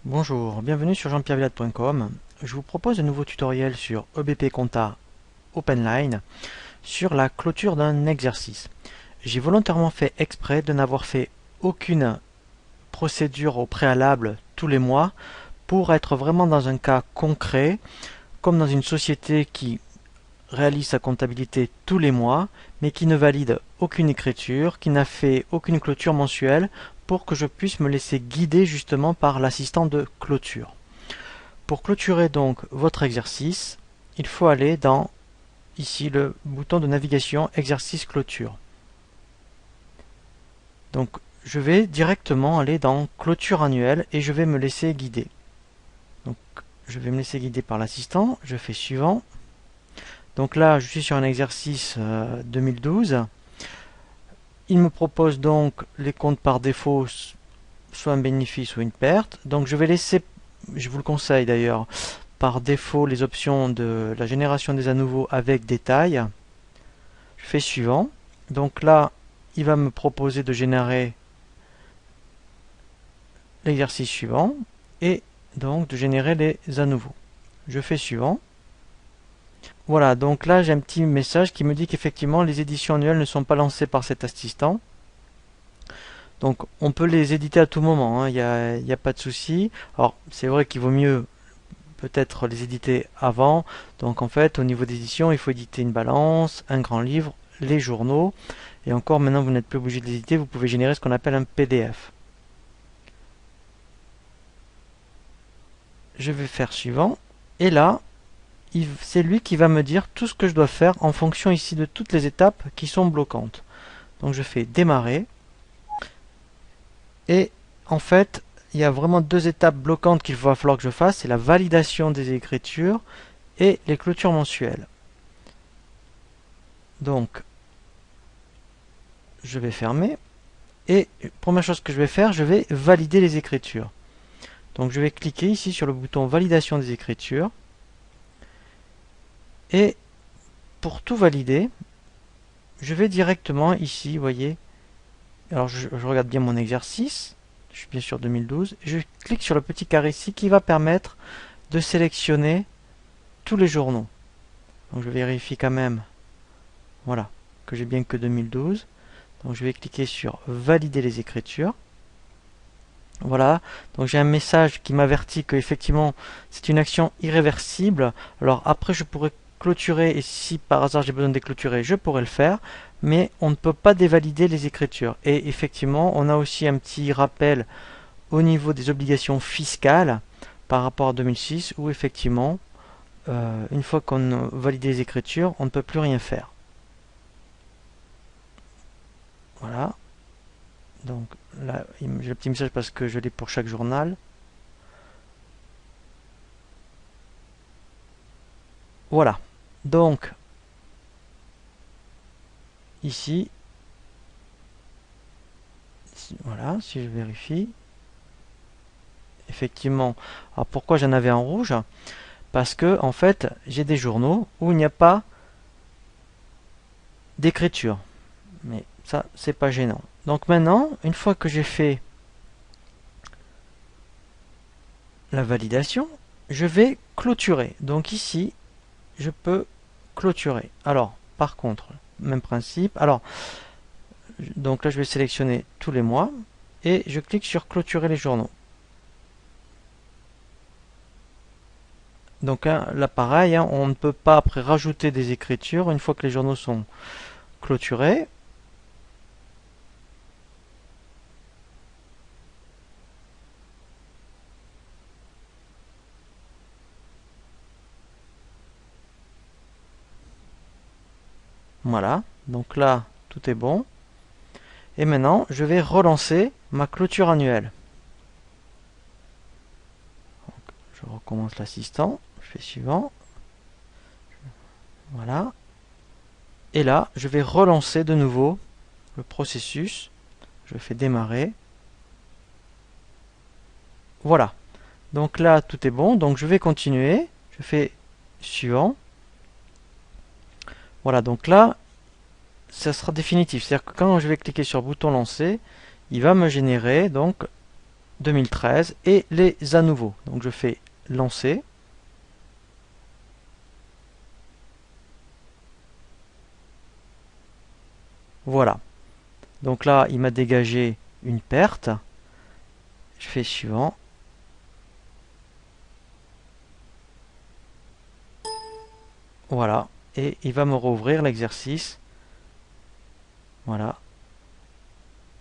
Bonjour, bienvenue sur jean-pierre-villade.com. Je vous propose un nouveau tutoriel sur EBP Compta OpenLine sur la clôture d'un exercice. J'ai volontairement fait exprès de n'avoir fait aucune procédure au préalable tous les mois pour être vraiment dans un cas concret, comme dans une société qui réalise sa comptabilité tous les mois, mais qui ne valide aucune écriture, qui n'a fait aucune clôture mensuelle, pour que je puisse me laisser guider justement par l'assistant de clôture. Pour clôturer donc votre exercice, il faut aller dans ici le bouton de navigation exercice clôture. Donc je vais directement aller dans clôture annuelle et je vais me laisser guider. Donc je vais me laisser guider par l'assistant, je fais suivant. Donc là je suis sur un exercice 2012. Il me propose donc les comptes par défaut, soit un bénéfice ou une perte. Donc je vais laisser, je vous le conseille d'ailleurs, par défaut les options de la génération des à nouveau avec détail. Je fais suivant. Donc là, il va me proposer de générer l'exercice suivant et donc de générer les à nouveau. Je fais suivant. Voilà, donc là j'ai un petit message qui me dit qu'effectivement les éditions annuelles ne sont pas lancées par cet assistant. Donc on peut les éditer à tout moment, hein, y a pas de souci. Alors c'est vrai qu'il vaut mieux peut-être les éditer avant. Donc en fait au niveau d'édition il faut éditer une balance, un grand livre, les journaux. Et encore maintenant vous n'êtes plus obligé de les éditer, vous pouvez générer ce qu'on appelle un PDF. Je vais faire suivant. Et là, c'est lui qui va me dire tout ce que je dois faire en fonction ici de toutes les étapes qui sont bloquantes. Donc je fais démarrer. Et en fait, il y a vraiment deux étapes bloquantes qu'il va falloir que je fasse. C'est la validation des écritures et les clôtures mensuelles. Donc, je vais fermer. Et première chose que je vais faire, je vais valider les écritures. Donc je vais cliquer ici sur le bouton validation des écritures. Et pour tout valider, je vais directement ici, vous voyez, alors je regarde bien mon exercice, je suis bien sur 2012, je clique sur le petit carré ici qui va permettre de sélectionner tous les journaux. Donc je vérifie quand même, voilà, que j'ai bien que 2012. Donc je vais cliquer sur valider les écritures. Voilà, donc j'ai un message qui m'avertit que effectivement c'est une action irréversible. Alors après je pourrais clôturer, et si par hasard j'ai besoin de les clôturer, je pourrais le faire, mais on ne peut pas dévalider les écritures. Et effectivement, on a aussi un petit rappel au niveau des obligations fiscales par rapport à 2006, où effectivement, une fois qu'on valide les écritures, on ne peut plus rien faire. Voilà. Donc là, j'ai le petit message parce que je l'ai pour chaque journal. Voilà. Donc, ici, voilà, si je vérifie, effectivement. Alors pourquoi j'en avais en rouge? Parce que, en fait, j'ai des journaux où il n'y a pas d'écriture. Mais ça, c'est pas gênant. Donc maintenant, une fois que j'ai fait la validation, je vais clôturer. Donc ici, je peux clôturer. Alors, par contre, même principe. Alors, donc là, je vais sélectionner tous les mois et je clique sur clôturer les journaux. Donc là, pareil, hein, on ne peut pas après rajouter des écritures une fois que les journaux sont clôturés. Voilà, donc là, tout est bon. Et maintenant, je vais relancer ma clôture annuelle. Donc, je recommence l'assistant, je fais suivant. Voilà. Et là, je vais relancer de nouveau le processus. Je fais démarrer. Voilà. Donc là, tout est bon. Donc je vais continuer. Je fais suivant. Voilà, donc là, ça sera définitif. C'est-à-dire que quand je vais cliquer sur bouton lancer, il va me générer donc 2013 et les à nouveau. Donc je fais lancer. Voilà. Donc là, il m'a dégagé une perte. Je fais suivant. Voilà. Et il va me rouvrir l'exercice. Voilà.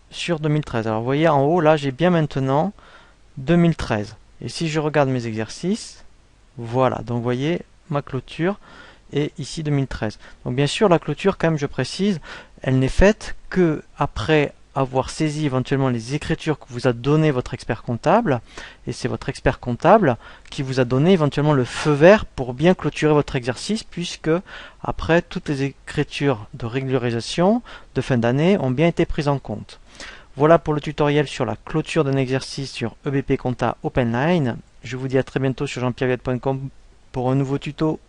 Sur 2013. Alors vous voyez en haut, là, j'ai bien maintenant 2013. Et si je regarde mes exercices, voilà. Donc vous voyez, ma clôture est ici 2013. Donc bien sûr, la clôture, quand même, je précise, elle n'est faite que après avoir saisi éventuellement les écritures que vous a donné votre expert comptable, et c'est votre expert comptable qui vous a donné éventuellement le feu vert pour bien clôturer votre exercice, puisque après toutes les écritures de régularisation de fin d'année ont bien été prises en compte. Voilà pour le tutoriel sur la clôture d'un exercice sur EBP Compta OpenLine. Je vous dis à très bientôt sur jean-pierre viette.com pour un nouveau tuto.